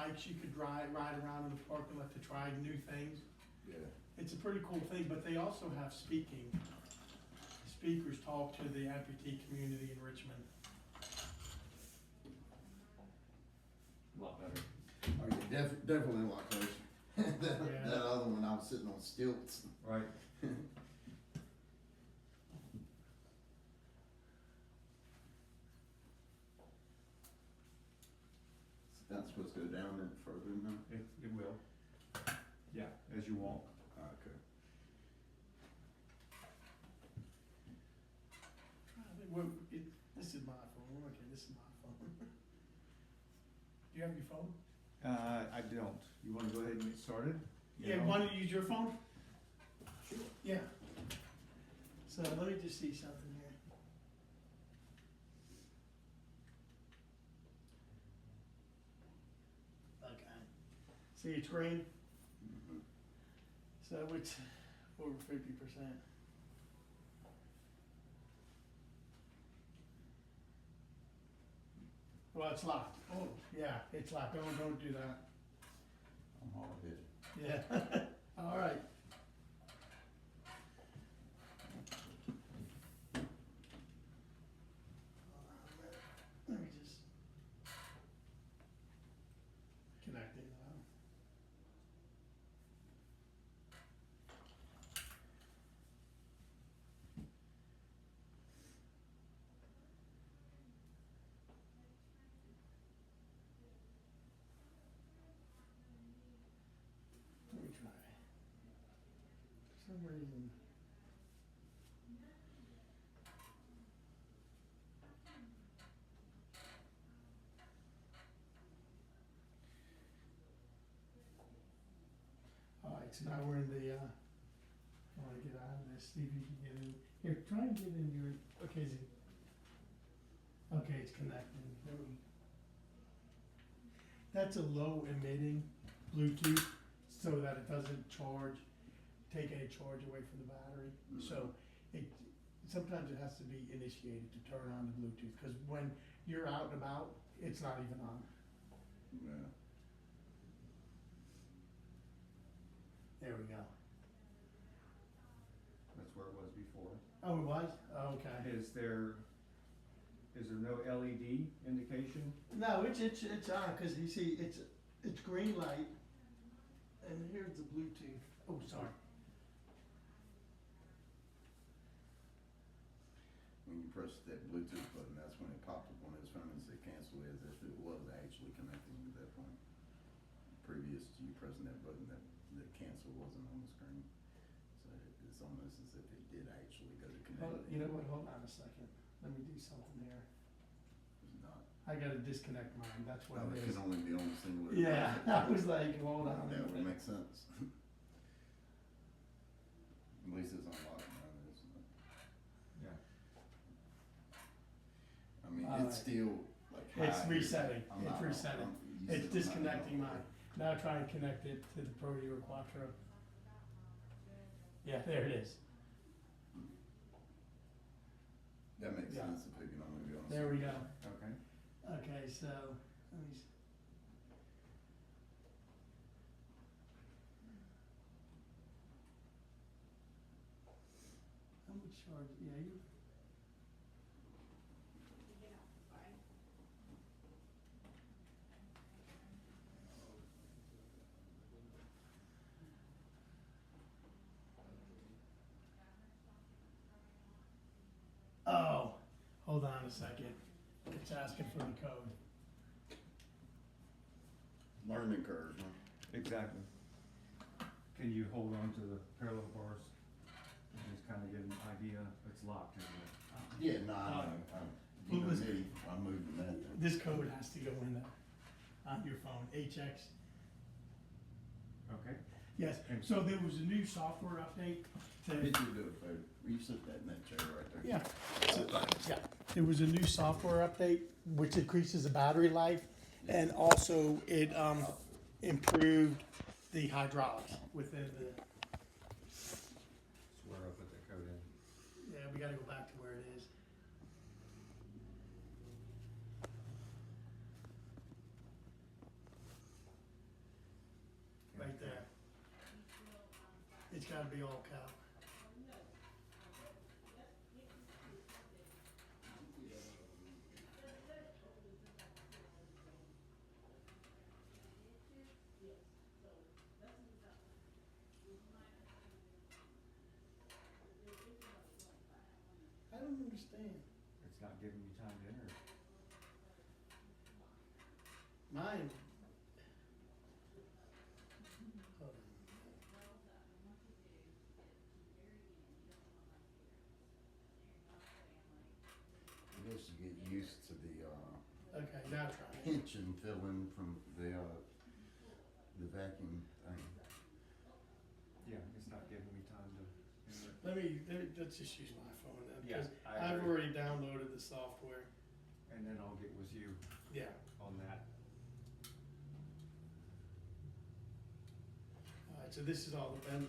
bikes you could ride around in the parking lot to try new things. Yeah. It's a pretty cool thing, but they also have speaking. Speakers talk to the amputee community in Richmond. A lot better. Oh, yeah, definitely a lot closer. that, Yeah. that other one, I was sitting on stilts. Right. That's supposed to go down there further now? It will. Yeah, as you walk. Okay. This is my phone. Okay, this is my phone. Do you have your phone? I don't. You wanna go ahead and get started? You Yeah, know? want to use your phone? Sure. Yeah. So let me just see something here. Okay. See, it's green, Mm-hmm. so it's over 50%. Well, it's locked. Oh, yeah, it's locked. Don't do that. I'm hard hit. Yeah. All right. Let me just connect it now. Let me try. For some reason. Alright, so now we're in the, I wanna get out of this, see if you can get in. Here, try and get in your, okay, is it? Okay, it's connecting. There we- That's a low emitting Bluetooth, so that it doesn't take any charge away from the battery. Mhm. So sometimes it has to be initiated to turn on the Bluetooth, cause when you're out and about, it's not even on. Yeah. There we go. That's where it was before. Oh, it was? Okay. Is there no LED indication? No, it's on, cause you see, it's green light, and here's the Bluetooth. Oh, sorry. When you press that Bluetooth button, that's when it popped up on his phone and said cancel as if it was actually connecting at that point. Previous to you pressing that button, that cancel wasn't on the screen. So it's almost as if it did actually go to connect. You know what, hold on a second. Let me do something here. It's not. I gotta disconnect mine, that's what Oh, it it is. can only be on a singular. Yeah, I was like, hold on a That would minute. make sense. At least it's unlocked now, isn't it? Yeah. I mean, Alright. it's still like. It's high. resetting, I'm it's not- resetting. you It's said I'm not- disconnecting mine. Now try and connect it to the Pro or Quattro. Yeah, there it is. That makes Yeah. sense if it can only be on a. There we go. single- Okay. Okay, so, let me. How much charge, yeah, you. Oh, hold on a second. It's asking for the code. Learning curve, huh? Exactly. Can you hold on to the parallel bars? And just kinda get an idea, it's locked, isn't it? Yeah, no, I know, you know What was- me, I'm moving that thing. This code has to go in there, on your phone, HX. Okay. Yes, so there was a new software update Did to, you do it, babe? You sit that in that chair right there. yeah, yeah. There was a new software update which increases the battery life, and also it, improved the hydraulics within the, That's where I put the code in. yeah, we gotta go back to where it is. It's gotta be all cap. I don't understand. It's not giving you time to enter it. Mine. Hold on. I guess you get used to the, Okay, now try it. pinch and fill in from the vacuum thing. Yeah, it's not giving me time to enter it. Let's just use my phone then, Yeah, because I I've agree. already downloaded the software. And then I'll get with you Yeah. on that. Alright, so this is all the Ben.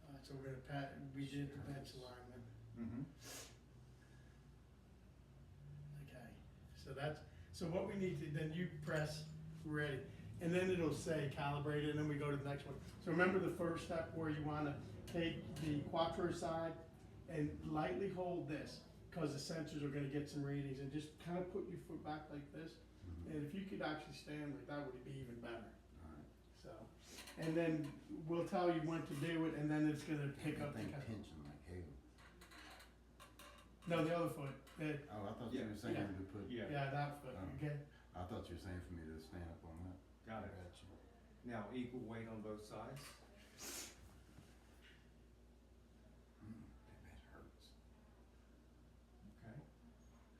Alright, so we're gonna we did the bench alignment. Mm-hmm. Okay, so what we need to, then you press ready, and then it'll say calibrated, and then we go to the next one. So remember the first step where you wanna take the Quattro side and lightly hold this, cause the sensors are gonna get some readings, and just kinda put your foot back like this. And if you could actually stand like that, would be even better, Alright. so. And then we'll tell you when to do it, and then it's gonna pick up the. That thing pinching like hell. No, the other foot, that, Oh, I thought Yeah, you were saying yeah. to put, Yeah, yeah, that foot, Oh. okay? I thought you were saying for me to stand up on that. got it. Gotcha. Now, equal weight on both sides. That hurts. Okay.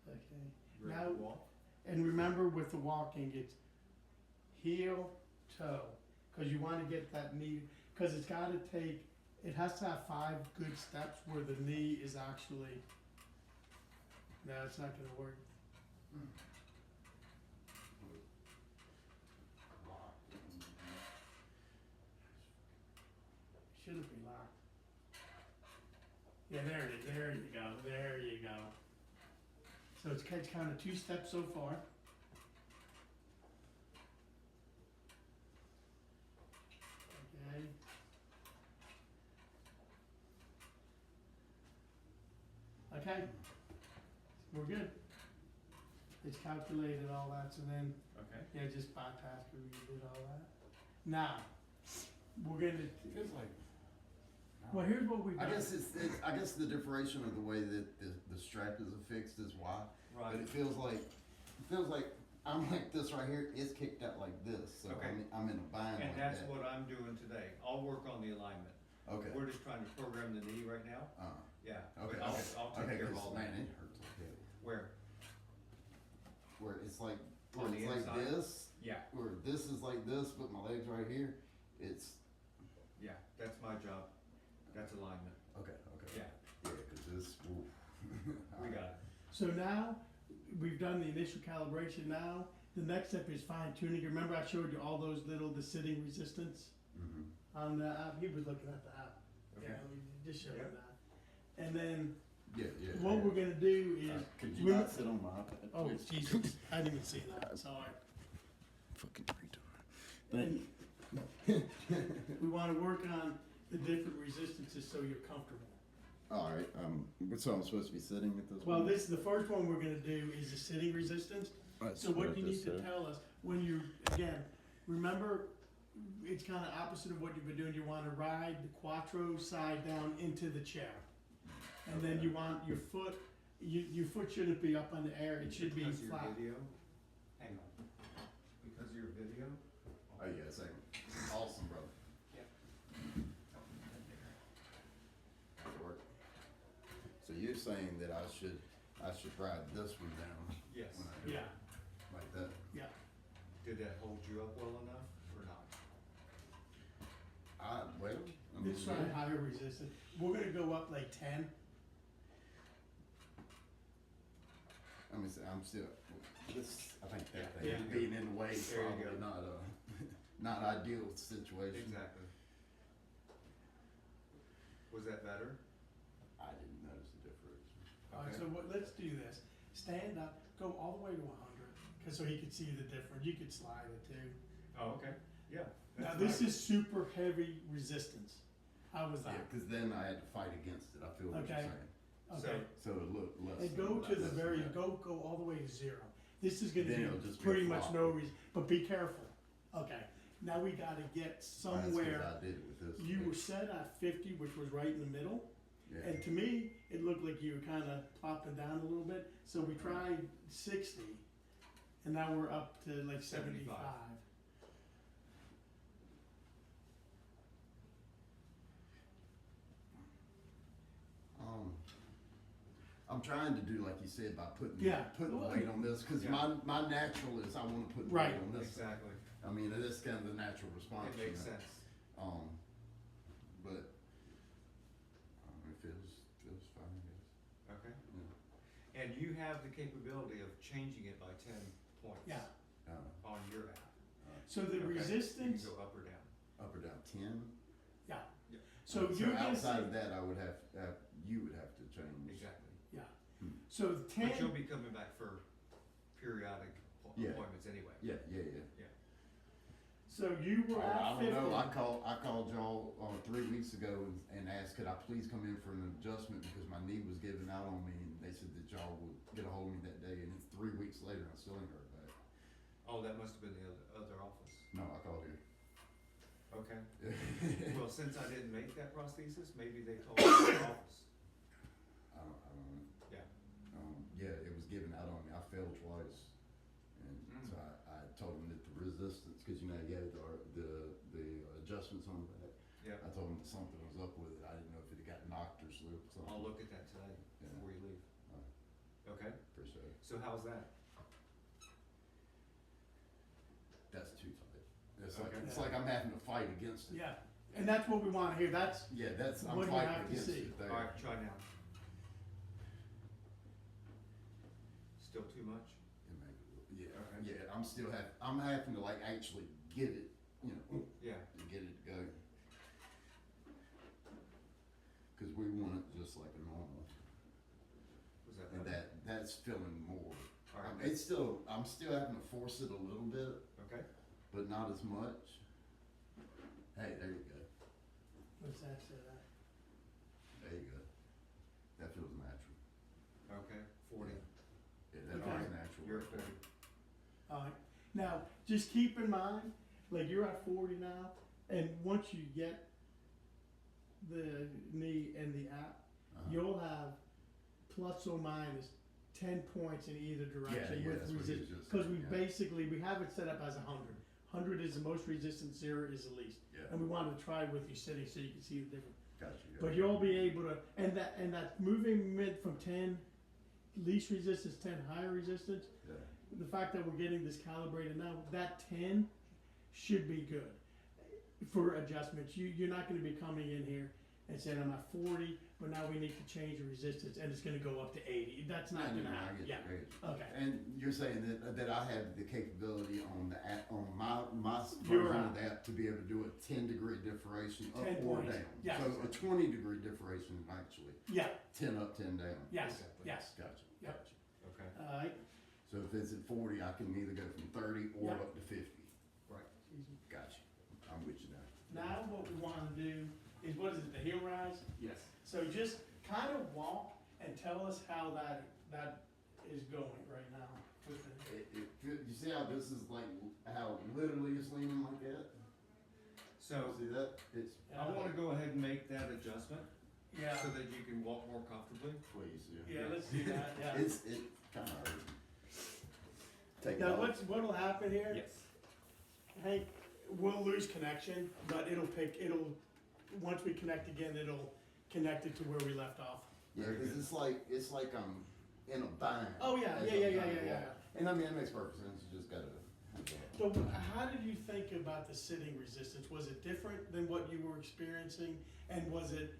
Okay. Ready Now- to walk? And remember with the walking, it's heel, toe, cause you wanna get that knee, cause it's gotta take, it has to have 5 good steps where the knee is actually, no, it's not gonna work. Shouldn't be locked. Yeah, there it is, there you go, there you go. So it's kind of 2 steps so far. Okay. Okay, we're good. It's calculated all that, so then, Okay. yeah, just bypass, cause we did all that. Now, we're gonna, It feels like. well, here's what we've I done. guess I guess the differentiation of the way that the strap is affixed is why. But Right. it feels like I'm like this right here. It's kicked out like this, so Okay. I'm in a bind And like that's that. what I'm doing today. I'll work on the alignment. Okay. We're just trying to program the knee right now. Yeah. Okay. But I'll okay. take okay, care of 'cause, all man, that. it hurts like hell. Where? Where it's like On the like inside? this, Yeah. where this is like this, but my legs right here. It's Yeah. That's my job. That's alignment. okay. Yeah. Yeah, because this. Ooh. We got it. So now, we've done the initial calibration now, the next step is fine tuning. Remember I showed you all those the sitting resistance Mm-hmm. on the app? He was looking at the app. Okay. Yeah, we just showed him Yeah. that. And then, Yeah. what we're gonna do is, Could you we're- not sit on my iPad? oh, please? Jesus, I didn't even see that, sorry. Fucking retard. And we wanna work on the different resistances so you're comfortable. All right. So I'm supposed to be sitting at this. Well, one? this, the first one we're gonna do is the sitting resistance. Let's So what put you this need to there. tell us, when you, again, remember, it's kinda opposite of what you've been doing, you wanna ride the Quattro side down into the chair. And then you want your foot, your foot shouldn't be up on the air, it should be Because of your flat. video. Hang on. Because of your video. Oh yeah, second. Awesome, brother. Yeah. Work. So you're saying that I should ride this one down Yes. when I do Yeah, it like that? yeah, Did that hold you up well enough or not? I mean, it's trying higher resistance, we're gonna go up like 10. I'm still, this, I think that Yeah. thing being in the way is There you probably go. not not ideal situation. Exactly. Was that better? I didn't notice the difference. Alright, Okay. so let's do this. stand up, go all the way to 100, cause so he could see the difference, you could slide it too. Oh, okay, yeah. Now, that's this nice. is super heavy resistance, how was Yeah, that? cause then I had to fight against it, I feel what you're Okay. saying. Okay, So it looked less. and go to the less very, than that. go all the way to 0. This is gonna Then be it'll just be a pretty much flop. no reason, but be careful, okay, now we gotta get That's 'cause somewhere. I did it with this. You were set at 50, which was right in the middle, Yeah. and to me, it looked like you were kinda plopping down a little bit, so we tried 60, and now we're up to like 75. I'm trying to do like you said by putting Yeah. weight on this, cause Yeah. my natural is I wanna put Right. weight on this. Exactly, I mean, that's kind of the natural response. it makes you know. sense. But, it feels fine, I guess. Okay, Yeah. and you have the capability of changing it by 10 points. Yeah, On your app. so the Okay, resistance, You can go up or down. Up or down 10? yeah, Yeah. so you're gonna outside of see, that, I would have, you would have to change. Exactly. yeah, so But you'll 10, be coming back for periodic Yeah. appointments anyway. Yeah. so you were I at don't know, 50. I called y'all, 3 weeks ago and asked, could I please come in for an adjustment because my knee was giving out on me, and they said that y'all would get a hold of me that day, and it's 3 weeks later, and I still ain't heard back. Oh, that must have been the other office. No, I called here. Okay. Well, since I didn't make that prosthesis, maybe they told the office. I don't know. Yeah. Yeah, it was given out on me. I failed twice, and so I told them that the resistance, because you know you have the adjustments on that. Yeah. I told them that something was up with it. I didn't know if it had got knocked or slipped. Something. I'll look at that today Yeah. before you leave. Alright. Okay, Appreciate it. so how's that? That's too tight. Okay. It's like I'm having to fight against it. Yeah, and that's what we wanna hear, that's, Yeah, I'm What do you fighting have to against see? it there. Alright, try now. Still too much? Yeah, I'm having to like actually get it, you know, Yeah, to get it to go. Cause we want it just like a normal, was that and better? that's feeling more. Alright, I'm still having to force it a little bit, okay, but not as much. Hey, there you go, what's that say that? there you go. That feels natural. okay, 40, Yeah, that Okay. feels natural. you're right at there. 40. Alright, now, just keep in mind, like you're at 40 now, and once you get the knee and the app, Uh-huh. you'll have plus or minus 10 points in either direction Yeah, with that's what he was resistance. just Cause saying, we yeah. basically, we have it set up as 100. 100 is the most resistant, 0 is the least. Yeah, And we wanted to try with you sitting so you can see the difference. gotcha. But you'll be able to, and that moving mid from 10 least resistance, 10 higher resistance, Yeah. the fact that we're getting this calibrated now, that 10 should be good for adjustments. You're not gonna be coming in here and saying, I'm at 40, but now we need to change the resistance and it's gonna go up to 80. That's not No, gonna I happen, get yeah, you, I get you. okay. And you're saying that I have the capability on the app, on my Your version of app. that to be able to do a 10-degree differentiation up 10 or points, down. yes. So a 20-degree differentiation actually, Yeah, 10 up, 10 down. yes, Exactly. yes, Gotcha, Yep. gotcha. Okay, alright. So if it's at 40, I can either go from 30 or Yep. up to 50. right, Gotcha. I'm with you now. Now what we wanna do is, what is it, the heel rise? yes. So just kind of walk and tell us how that is going right now with the, You see how this is like, how literally it's leaning like that? So, See that? It's, I wanna go ahead and make that adjustment yeah, so that you can walk more comfortably. please, yeah, let's do that, yeah. It kinda hurts. Take it Now, off. what'll happen here? Yes. Hank, we'll lose connection, but once we connect again, it'll connect it to where we left off. Yeah, Very cause good. it's like I'm in a bind. Oh, yeah, as yeah, I'm yeah, trying yeah, to yeah, walk. And I mean, it makes perfect sense, you just gotta. So how did you think about the sitting resistance? Was it different than what you were experiencing? And was it,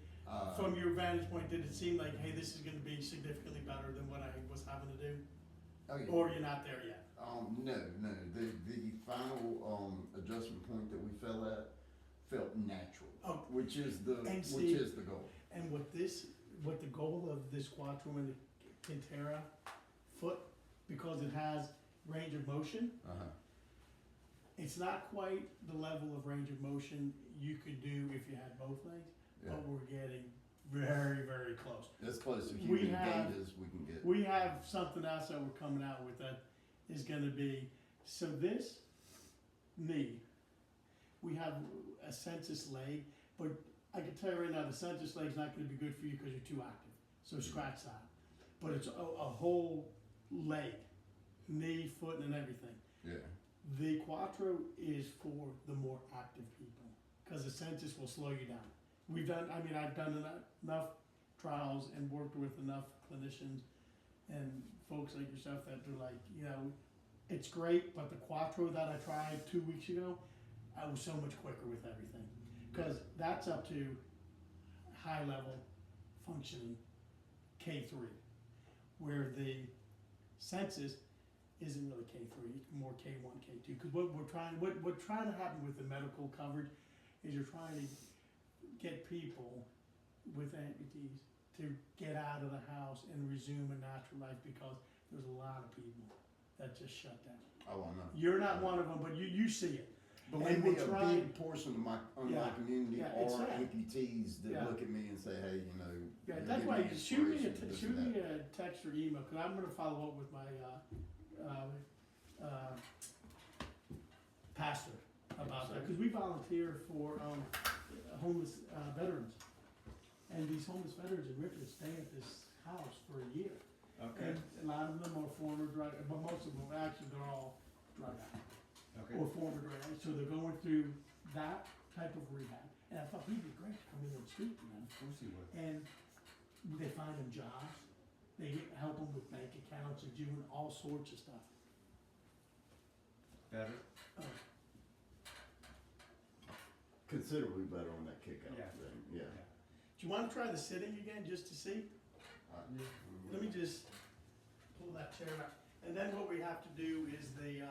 from your vantage point, did it seem like, hey, this is gonna be significantly better than what I was having to do? Oh, yeah. Or you're not there yet? No, the final, adjustment point that we fell at felt natural, Oh. which is the goal. And what the goal of this Quattro and the Quintera foot because it has range of motion. Uh-huh, It's not quite the level of range of motion you could do if you had both legs, yeah. but we're getting very, very close. As close to We human have- gait as we can get. We have something else that we're coming out with that is gonna be, so this knee, we have a census leg, but I can tell you right now, the census leg's not gonna be good for you because you're too active, so scratch that. But it's a whole leg, knee, foot, and everything. Yeah, The Quattro is for the more active people, cause the census will slow you down. I've done enough trials and worked with enough clinicians and folks like yourself that are like, it's great, but the Quattro that I tried 2 weeks ago, I was so much quicker with everything. Cause that's up to high level functioning K3, where the census isn't really K3, it's more K1, K2. Cause what's trying to happen with the medical coverage is you're trying to get people with amputees to get out of the house and resume a natural life because there's a lot of people that just shut down. oh, I know. You're not one of them, but you see it. Believe And me, we're a trying- big portion of my Yeah, community yeah, it's are sad. amputees that Yeah. look at me and say, hey, Yeah, you're that's giving why me shoot me inspiration, this shoot and me that. a text or email, cause I'm gonna follow up with my, pastor about that, cause we volunteer for, homeless, veterans. And these homeless veterans in Richmond stay at this house for a year. Okay, And a lot of them are former drug, but most of them, actually, they're all drug addicts. okay. Or former drug addicts, so they're going through that type of rehab. And I thought he'd be great to come in and speak to them. Of course he would. And they find them jobs, they help them with bank accounts and doing all sorts of stuff. Better? Oh, Considerably better on that kick out Yeah. thing, yeah. do you wanna try the sitting again, just to see? Let me just pull that chair out. And then what we have to do is the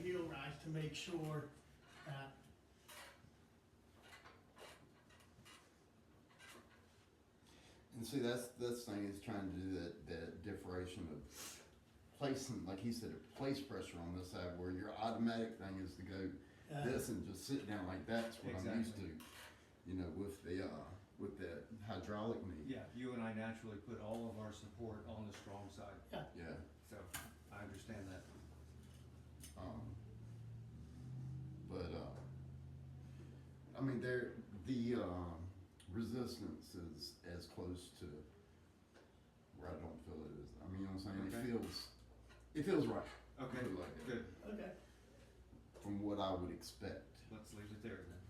heel rise to make sure that And see, that's the thing, is trying to do that differentiation of placing, like he said, place pressure on this side, where your automatic thing is to go this and just sit down like that's what I'm used to. With the hydraulic knee. Yeah, you and I naturally put all of our support on the strong side, Yeah, so I understand that. I mean, the resistance is as close to where I don't feel it is. I mean, you know what I'm saying? Okay. It feels right. Okay, Put it like that. good. okay. From what I would expect. Let's leave it there then.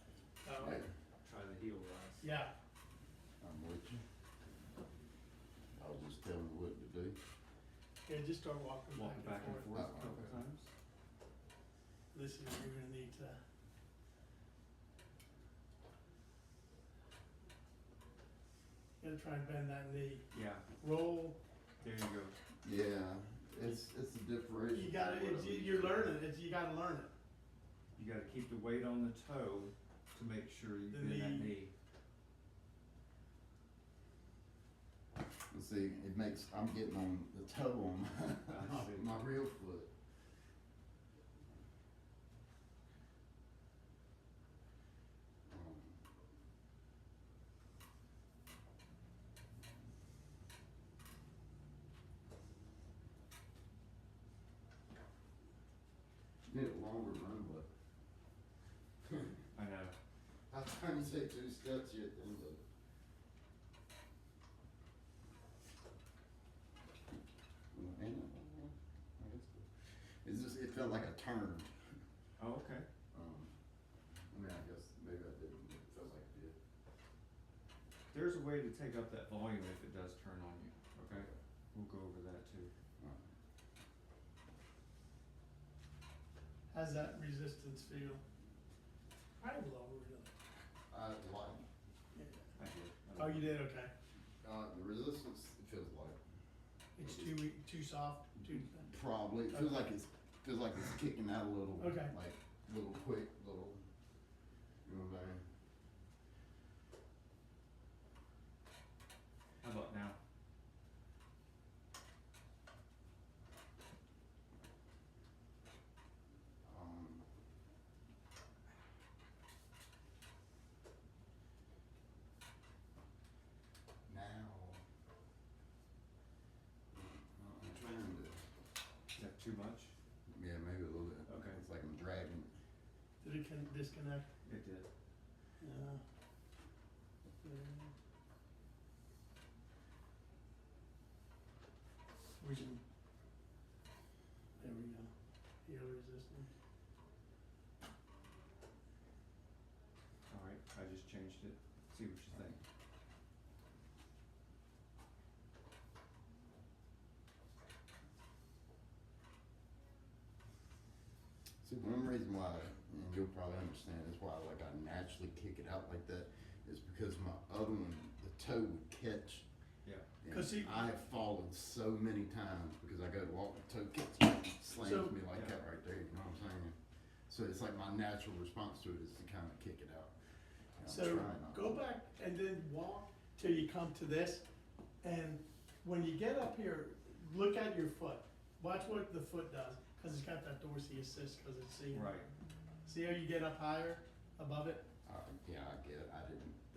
Oh, Yeah, Try the heel rise. yeah, I'm with you. I'll just tell you what to do. yeah, just start walking Walk back and forth a Oh, couple okay. times. This is, you're gonna need to. Gotta try and bend that knee, Yeah, roll, there you go. Yeah, it's a differential. you gotta, you're learning, you gotta learn it. You gotta keep the weight on the toe to make sure you The bend that knee. knee. And see, I'm getting on the toe on I see. my real foot. Um, Need a longer run, but I know. by the time you take 2 steps, you hit the end of it. It's just, it felt like a turn. Oh, okay. I mean, I guess maybe I didn't, but it felt like it did. There's a way to take up that volume if it does turn on you, okay? We'll go over that too. How's that resistance feel? Probably lower, really. I like, Yeah. I did. Oh, you did, okay. the resistance, it feels like, It's too weak, too soft, too. probably, it feels like it's kicking out a little. Okay. Like, little quick, little, you know what I mean? How about now? disconnect? It did. Yeah. We can, there we go, yield resistance. Alright, I just changed it, see what you think. See, one reason why, and you'll probably understand, is why like I naturally kick it out like that, is because my other one, the toe would catch. Yeah. And 'Cause he- I have fallen so many times because I go to walk, the toe kicks me, slams So- me like Yeah. that right there, you know what I'm saying? So it's like my natural response to it is to kind of kick it out. And I'm So trying not go to. back and then walk till you come to this, and when you get up here, look at your foot. Watch what the foot does, cause it's got that dorsey assist, cause it's seeing. Right. See how you get up higher above it? Yeah, I get it,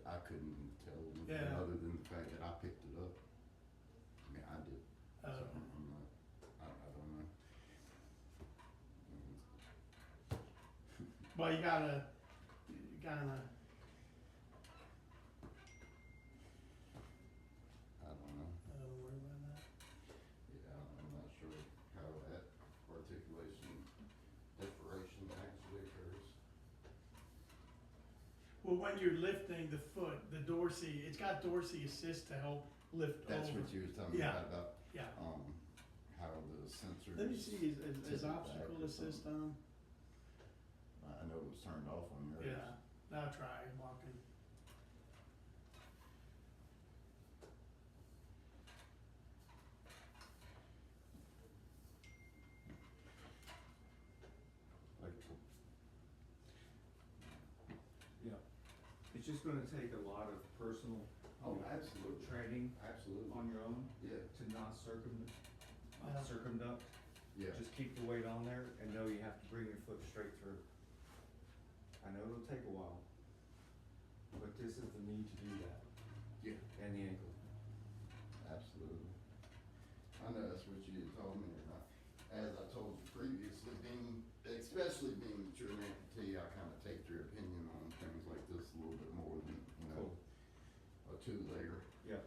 I couldn't tell anything Yeah. other than the fact that I picked it up. I mean, I did, so Uh, I'm not, I don't know. Well, you gotta, I don't know. don't worry about that. Yeah, I'm not sure how that articulation differentiation actually occurs. Well, when you're lifting the foot, the dorsey, it's got dorsey assist to help lift over. That's what you was telling me Yeah. about, Yeah. how the sensors. Let me see, is tip it back obstacle or assist something. on? I know it was turned off on yours. Yeah, now try walking. Like, Yeah. It's just gonna take a lot of personal oh, absolutely, training absolutely, on your own yeah, to not Yeah. circumduct. yeah. Just keep the weight on there and know you have to bring your foot straight through. I know it'll take a while, but this is the need to do that, Yeah, and the ankle. absolutely. I know that's what you told me, and as I told you previously, especially being that you're an amputee, I kind of take your opinion on things like this a little bit more than, Cool. a two-legger. Yeah.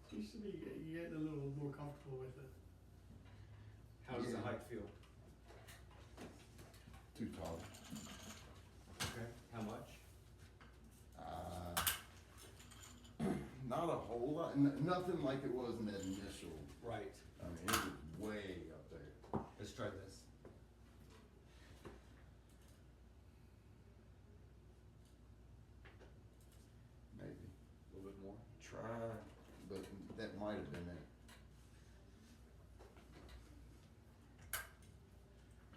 Seems to be, you're getting a little more comfortable with it. How does the Yeah. height feel? Too tall. Okay. How much? Not a whole lot, nothing like it was in that initial, Right. I mean, it was way up there. Let's try this. Maybe. A little bit more. Try, but that might have been it.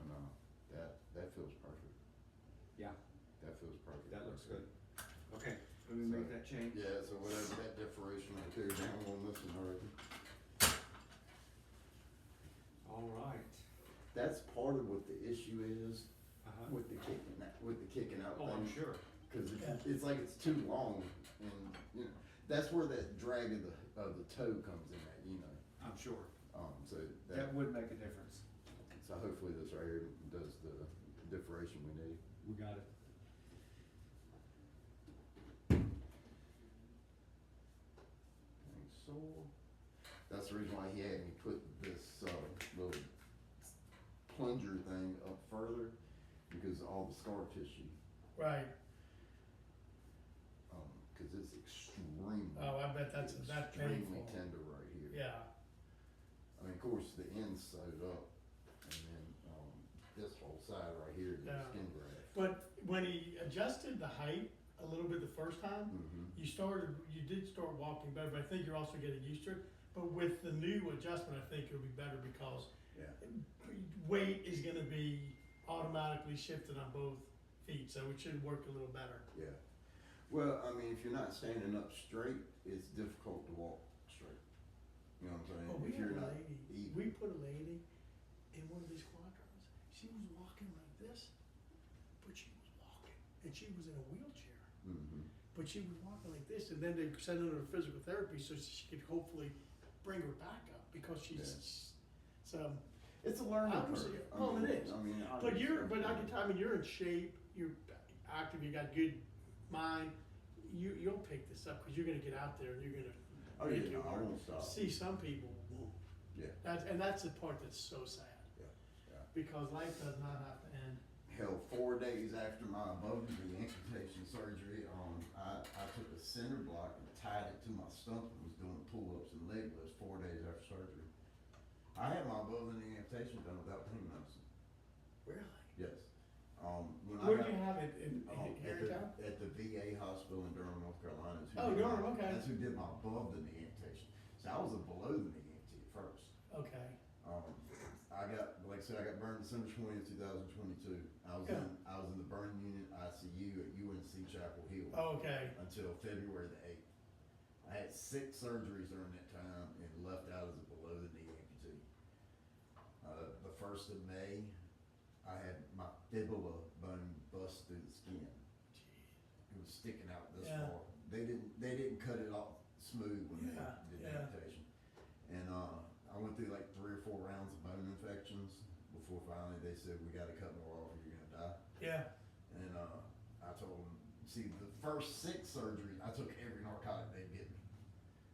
No, that feels perfect. Yeah, That feels perfect. that looks right good. Okay, let me make So- that change. there. Yeah, so whatever that differential I tear down on this one already. All right. That's part of what the issue is Uh-huh. with the kicking out Oh, thing. I'm sure. Cause Yeah. it's like it's too long, and, you know, that's where that drag of the toe comes in at, you know, I'm sure. so That would make a difference. so hopefully this right here does the differentiation we need. We got it. Okay, so, that's the reason why he had me put this, little plunger thing up further, because of all the scar tissue, Right, cause it's extremely. oh, I bet that's Extremely painful. tender right here. Yeah, I mean, of course, the end's sewed up, and then, this whole side right here is Yeah. skin graft. but when he adjusted the height a little bit the first time, Mm-hmm. you did start walking better, but I think you're also getting used to it. But with the new adjustment, I think it'll be better because Yeah. weight is gonna be automatically shifted on both feet, so it should work a little better. Yeah. Well, I mean, if you're not standing up straight, it's difficult to walk straight. You know what I'm saying? Oh, we If had you're a not lady, even. we put a lady in one of these Quattros, she was walking like this, but she was walking, and she was in a wheelchair. Mm-hmm. But she was walking like this, and then they sent her to physical therapy so she could hopefully bring her back up because she's, so, It's a learning Obviously, curve. well, it is. I mean, But you're in shape, you're active, you got good mind, you'll pick this up, cause you're gonna get out there and you're gonna Oh, make yeah, it no, I work. won't stop. See, some people won't. Yeah. That's the part that's so sad, Yeah. because life does not have to end. Hell, 4 days after my above knee amputation surgery, I took a cinder block and tied it to my stump and was doing pull-ups and leg lifts 4 days after surgery. I had my above the knee amputation done without pain medicine. Really? Yes. When I Where'd got- you have it, here in town? at the VA hospital in Durham, North Carolina. That's who Oh, did Durham, my- okay. That's who did my above the knee amputation. So I was a below the knee amputee at first. Okay, Like I said, I got burned December 20th, 2022. I was in the burn unit ICU at UNC Chapel Hill okay, until February the 8th. I had 6 surgeries during that time and left out as a below the knee amputee. The 1st of May, I had my fibula bone bust through the skin. It was sticking out this Yeah. far. They didn't cut it off smooth when they Yeah, did the yeah. amputation. And I went through like 3 or 4 rounds of bone infections before finally they said, we gotta cut more off or you're gonna die. yeah, And I told them, see, the first 6 surgeries, I took every narcotic they'd give me.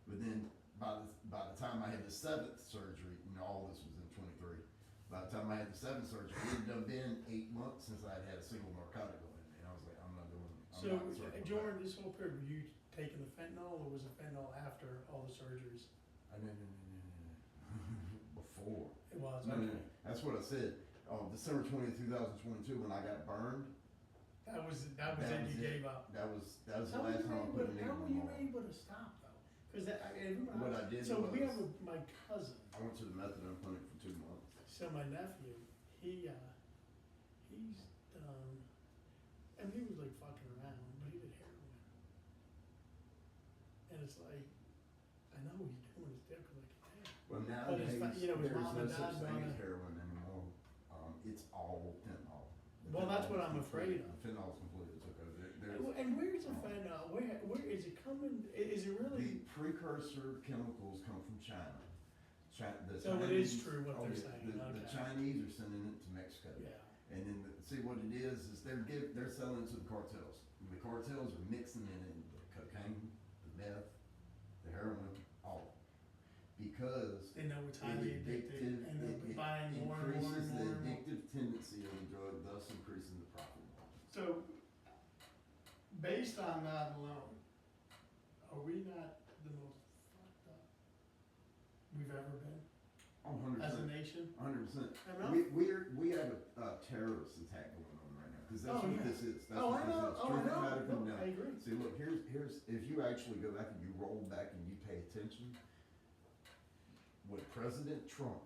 But then by the time I had the 7th surgery, all this was in 23. By the time I had the 7th surgery, it had done been 8 months since I'd had a single narcotic on me. And I was like, I'm not so circling during back. this whole period, were you taking the fentanyl, or was it fentanyl after all the surgeries? No. Before. It was, No. okay, That's what I said. December 20th, 2022, when I got burned, that was it, That you was it. gave up. that was the How were last time I you put a able, needle how were in you my arm. able to stop though? Cause that, I mean, What I did so we was- have my cousin, I went to the methadone clinic for 2 months. so my nephew, he's, I mean, he was like fucking around, but he did heroin. And it's like, I know he's doing his deal, cause I can tell. Well, But his nowadays, you know, his there's mom no and such dad thing wanna- as heroin anymore. It's all fentanyl. The Well, that's what fentanyl's I'm afraid complete- of. The fentanyl's completely took over. And where's the fentanyl, where is it coming, is it The really? precursor chemicals come from China. The So it is Chinese- true what oh, they're yeah, saying, The okay. Chinese are sending it to Mexico. Yeah, And then, see what it is they're selling it to the cartels. And the cartels are mixing it in the cocaine, the meth, the heroin, all. Because they know it's highly addictive, and they're buying more and more increases and the more and more. addictive tendency of the drug, thus increasing the profit margin. So, based on that alone, are we not the most fucked up we've ever been Oh, 100%. as a nation? 100%. I know. We have a terrorist attack going on right now, because that's Oh, what yeah. this is. That's Oh, what I this know, is. oh, I Truth know, matter come no, down. I agree. See, look, here's, if you actually go back and you roll back and you pay attention, when President Trump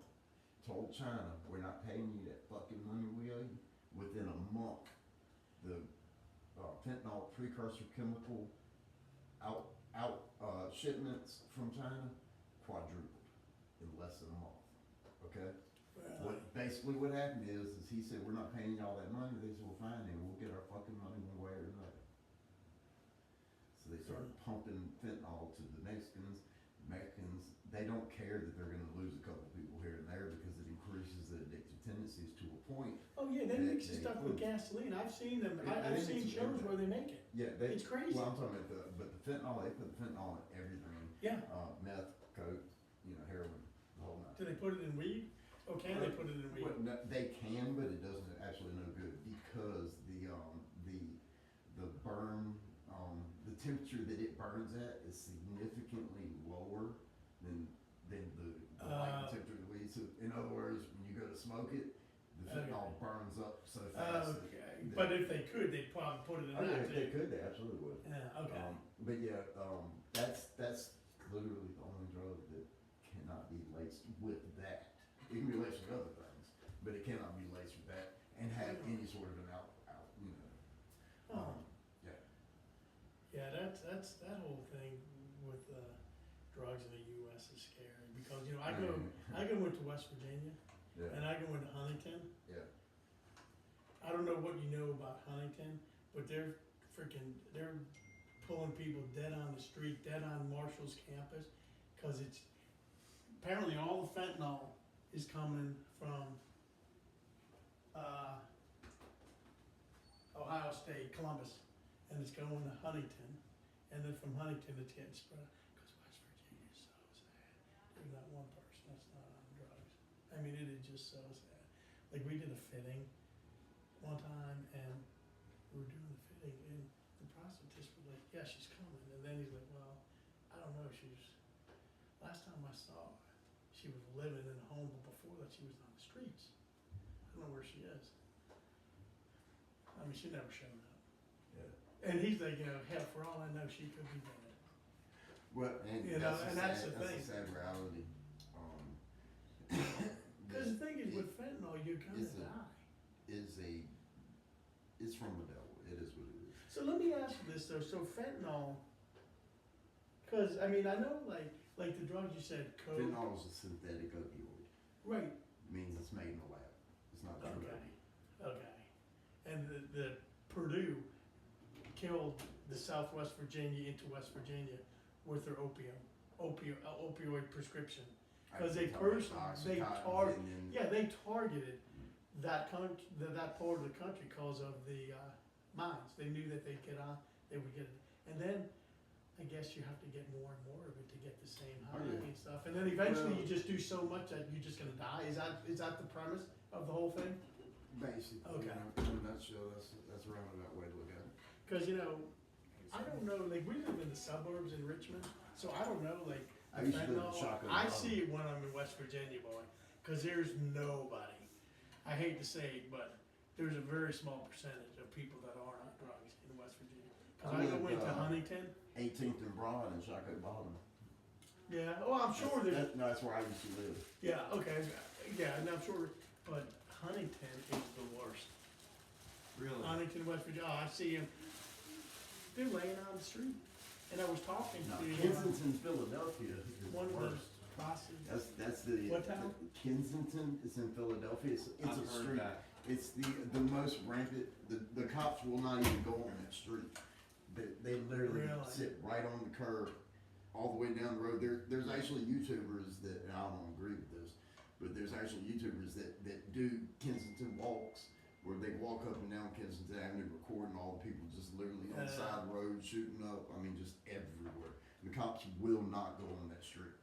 told China, we're not paying you that fucking money we owe you, within a month, the fentanyl precursor chemical shipments from China quadrupled in less than a month, okay? Basically what happened is he said, we're not paying y'all that money. They said, well, fine, then we'll get our fucking money one way or another. So they started pumping fentanyl to the Mexicans. Mexicans, they don't care that they're gonna lose a couple people here and there because it increases the addictive tendencies to a point. Oh, yeah, they mix the stuff with gasoline, I've seen them, I've seen shows where they make it. Yeah, It's crazy. Well, I'm talking about but the fentanyl, they put the fentanyl in everything. Yeah, Meth, coke, heroin, the whole nine. do they put it in weed, or can they put it in weed? Well, no, they can, but it doesn't actually no good because the burn, the temperature that it burns at is significantly lower than the light temperature of the weed. So in other words, when you go to smoke it, the fentanyl burns up so fast. Okay, but if they could, they'd probably put it in that They too. could, they absolutely would. Yeah, okay. But yeah, that's literally the only drug that cannot be laced with that. It can be laced with other things, but it cannot be laced with that and have any sort of an out. Oh. Yeah. Yeah, that's, that whole thing with, drugs in the US is scary, because, I go into West Virginia, Yeah. and I go into Huntington. Yeah. I don't know what you know about Huntington, but they're pulling people dead on the street, dead on Marshall's campus, cause it's, apparently all the fentanyl is coming from, Ohio State, Columbus, and it's going to Huntington, and then from Huntington it's getting spread, cause West Virginia's so sad. There's not one person that's not on drugs. I mean, it is just so sad. Like, we did a fitting one time, and we were doing the fitting, and the prosthetist was like, yeah, she's coming, and then he's like, well, I don't know, last time I saw her, she was living in a home, but before that, she was on the streets. I don't know where she is. I mean, she never showed up. Yeah. And he's like, hell, for all I know, she could be dead. Well, and You know, and that's the that's thing. a sad reality. Because the thing is, with fentanyl, you're gonna It's a- die. It's from the devil. It is what it is. So let me ask you this though, so fentanyl, because, I mean, I know like the drugs you said, coke. Fentanyl is a synthetic opioid. Right, Means it's made in a lab. It's not true. okay. And the Purdue killed the Southwest Virginia into West Virginia with their opioid prescription. Because they targeted that part of the country because of the mines. They knew that they would get it. And then I guess you have to get more and more of it to get the same high and stuff. And then eventually you just do so much that you're just gonna die. Is that the premise of the whole thing? Basically. Okay. In a nutshell, that's a roundabout way to look at it. Because I don't know. Like, we live in the suburbs in Richmond, so I don't know. Like, I used to live in fentanyl, Shotgun I Mountain. see it when I'm in West Virginia, boy. Because there's nobody. I hate to say it, but there's a very small percentage of people that are on drugs in West Virginia. Because I go into Huntington. 18th and Broad and Shotgun Bottom. Yeah. Oh, I'm sure there's. That's where I used to live. Yeah. Okay. Yeah, and I'm sure. But Huntington is the worst. Really? Huntington, West Virginia. Oh, I see them. They're laying on the street. And I was talking No, to Kensington, Philadelphia is one the of the worst. bosses. That's the. What town? Kensington is in Philadelphia. It's I've a heard street. that. It's the most rampant. The cops will not even go on that street. They literally Really? sit right on the curb, all the way down the road. There's actually YouTubers that, and I don't agree with this, but there's actually YouTubers that do Kensington walks, where they walk up and down Kensington Avenue recording all the people just literally on the side of the road shooting up. I mean, just everywhere. The cops will not go on that street.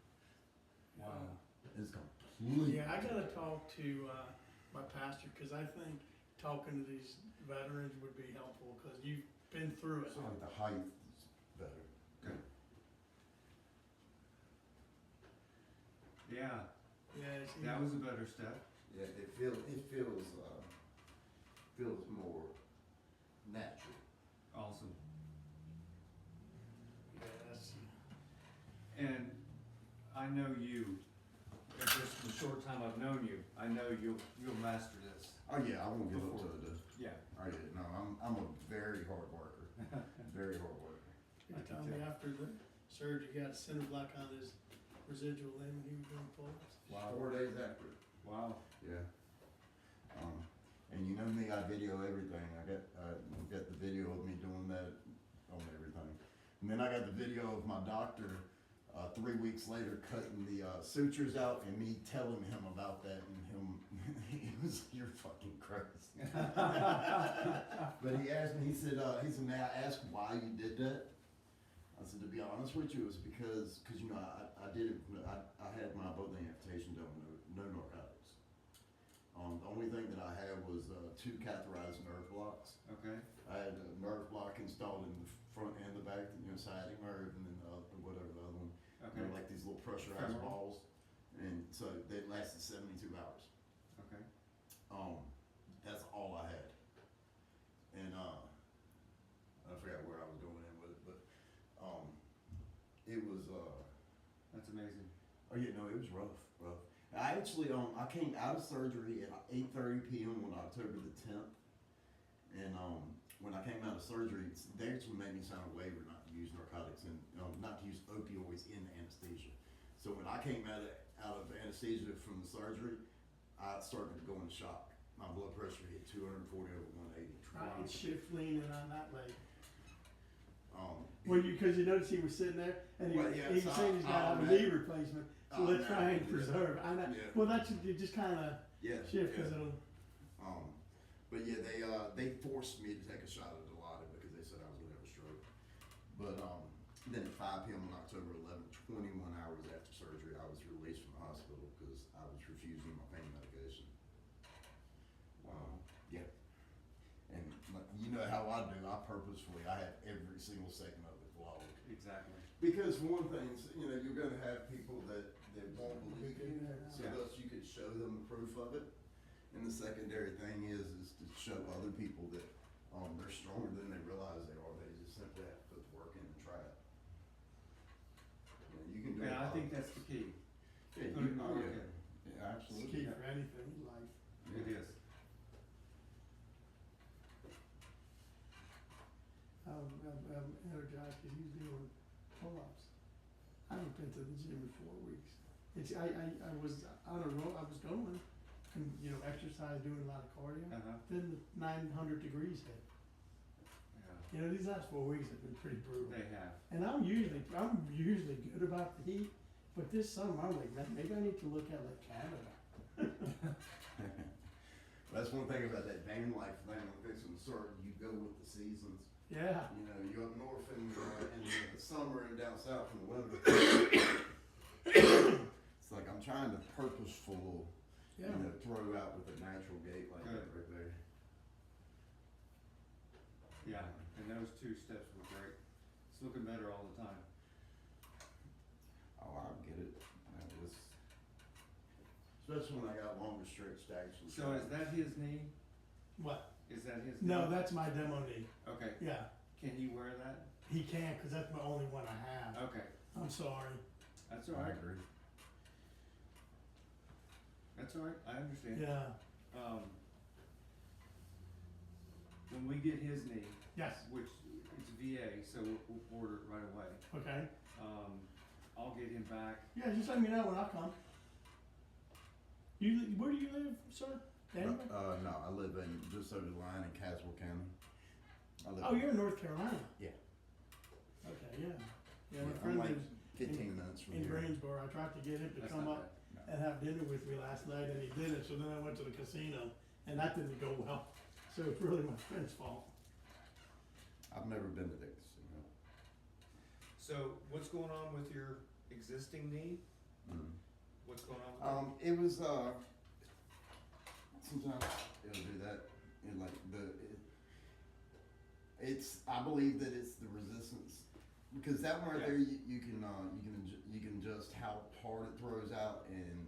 Wow. It's complete. Yeah, I gotta talk to my pastor, because I think talking to these veterans would be helpful, because you've been through it. So like the height is better. Okay. Yeah, Yeah, see, that was a better step. Yeah, it feels more natural. Awesome. yeah, that's, And I know you, just the short time I've known you, I know you'll master this. Oh yeah, I won't give up to it. Yeah. Oh yeah, no, I'm a very hard worker. Very hard worker. he was telling me after the surgery, he got cinder block on his residual limb, and he was doing pull-ups. Wow. 4 days after. Wow. Yeah. And you know me, I video everything. I got the video of me doing that on everything. And then I got the video of my doctor 3 weeks later cutting the sutures out and me telling him about that, and him, he was, you're fucking crazy. But he asked me, he said, may I ask why you did that? I said, to be honest with you, it was because you know, I did it, I had my both amputation done with no narcotics. The only thing that I had was 2 catheterized nerve blocks. Okay. I had a nerve block installed in the front and the back, you know, sciatic nerve, and then whatever the other one. Okay. They're like these little pressurized Femoral. balls, and so they lasted 72 hours. Okay. That's all I had, and I forgot where I was going in with it, but it was That's amazing. oh yeah, no, it was rough. I actually I came out of surgery at 8:30 p.m. on October the 10th, and when I came out of surgery, they actually made me sign a waiver not to use narcotics and not to use opioids in anesthesia. So when I came out of anesthesia from the surgery, I started to go into shock. My blood pressure hit 240 over 180. I could shift leaning on that leg. Well, Because you notice he was sitting there, and he Well, was yeah, saying so he's got to have a automatic. knee replacement, so let's try and preserve. I know. Yeah. Well, that's, you just kind of, Yeah. shift, cause yeah. it'll, But yeah, they forced me to take a shot at Dilaudid because they said I was gonna have a stroke. But, then at 5 p.m. on October 11th, 21 hours after surgery, I was released from the hospital because I was refusing my pain medication. Yeah. And like, you know how I do, I have every single second of it vlogged. Exactly. Because one thing, you know, you're gonna have people that won't believe you, so Yeah. thus you could show them the proof of it. And the secondary thing is to show other people that, they're stronger than they realize they are, they just simply have to put the work in and try it. You know, you can do it. Yeah, I think that's the key. Yeah, Putting the oh, work yeah. in. Yeah, it's absolutely. key for anything in life. It is. I'm energized because he's doing pull-ups. I haven't been to the gym in 4 weeks. I was on a roll, I was going, and, you know, exercise, doing a lot of cardio. Uh-huh. Then the 900 degrees hit. Yeah. You know, these last 4 weeks have been pretty brutal. They have. And I'm usually good about the heat, but this summer I'm like, man, maybe I need to look at like Canada. That's one thing about that van life thing, like this one, sort of, you go with the seasons. Yeah. You know, you up north in the summer and down south in the winter. It's like I'm trying to purposeful, Yeah. you know, throw out with a natural gait like that right there. Yeah, and those 2 steps were great. It's looking better all the time. Oh, I get it. That was, especially when I got longer stretch to actually. So is that his knee? What? Is that his knee? No, that's my demo knee. Okay. Yeah. Can he wear that? He can't because that's my only one I have. Okay. I'm sorry. That's all I right. agree. That's all right. I understand. Yeah. When we get his knee, Yes. which it's VA, so we'll order it right away. Okay. I'll get him back. Yeah, just let me know when I come. Where do you live, sir? Denver? No, I live in just over the line in Caswell County. I live Oh, you're in North Carolina. Yeah. Okay, yeah. Yeah, my I'm friend like lives 15 minutes from in here. Greensboro. I tried to get him to That's come not up and have dinner with me last night, and he didn't. So then I went to the casino, and that didn't go well. So it's really my friend's fault. I've never been to the casino. So what's going on with your existing knee? Mm. What's going on with It was sometimes it'll do that, and like it's I believe that it's the resistance, because that one right there you can adjust how hard it throws out, and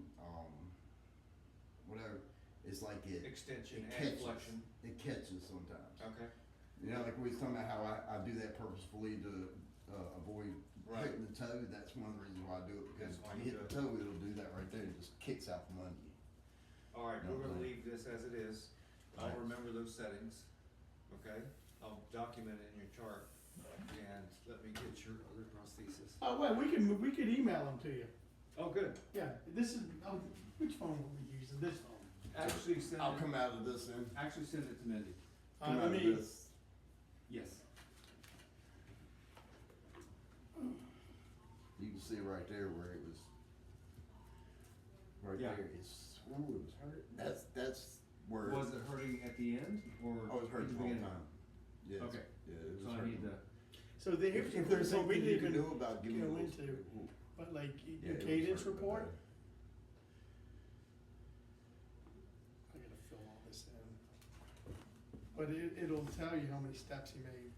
whatever, it's like extension it and catches. flexion? It catches sometimes. Okay. You know, like we was talking about how I do that purposefully to avoid Right. hitting the toe. That's one of the reasons why I do it, because That's why when you you hit do the toe, it'll do that right there. It just kicks out from under you. All right, No, we're gonna no. leave this as it is. I'll Right. remember those settings, okay? I'll document it in your chart, and let me get your other prosthesis. Oh, well, we could email them to you. Oh, good. Yeah, this is, which phone will we use? This phone? Actually, send I'll it, come out of this end. actually send it to Mindy. Come Let out of me, this. Yes. You can see right there where it was. Right Yeah. there. It's it was hurt. That's where. Was it hurting at the end, or? Oh, it was hurting at the whole beginning? time. Yeah. Okay. Yeah, it was So I hurting. need to, so here's If there's something we something you didn't can even do about giving go me into, but like Yeah, your it was cadence hurting report. bad. I gotta fill all this in. But it'll tell you how many steps he made.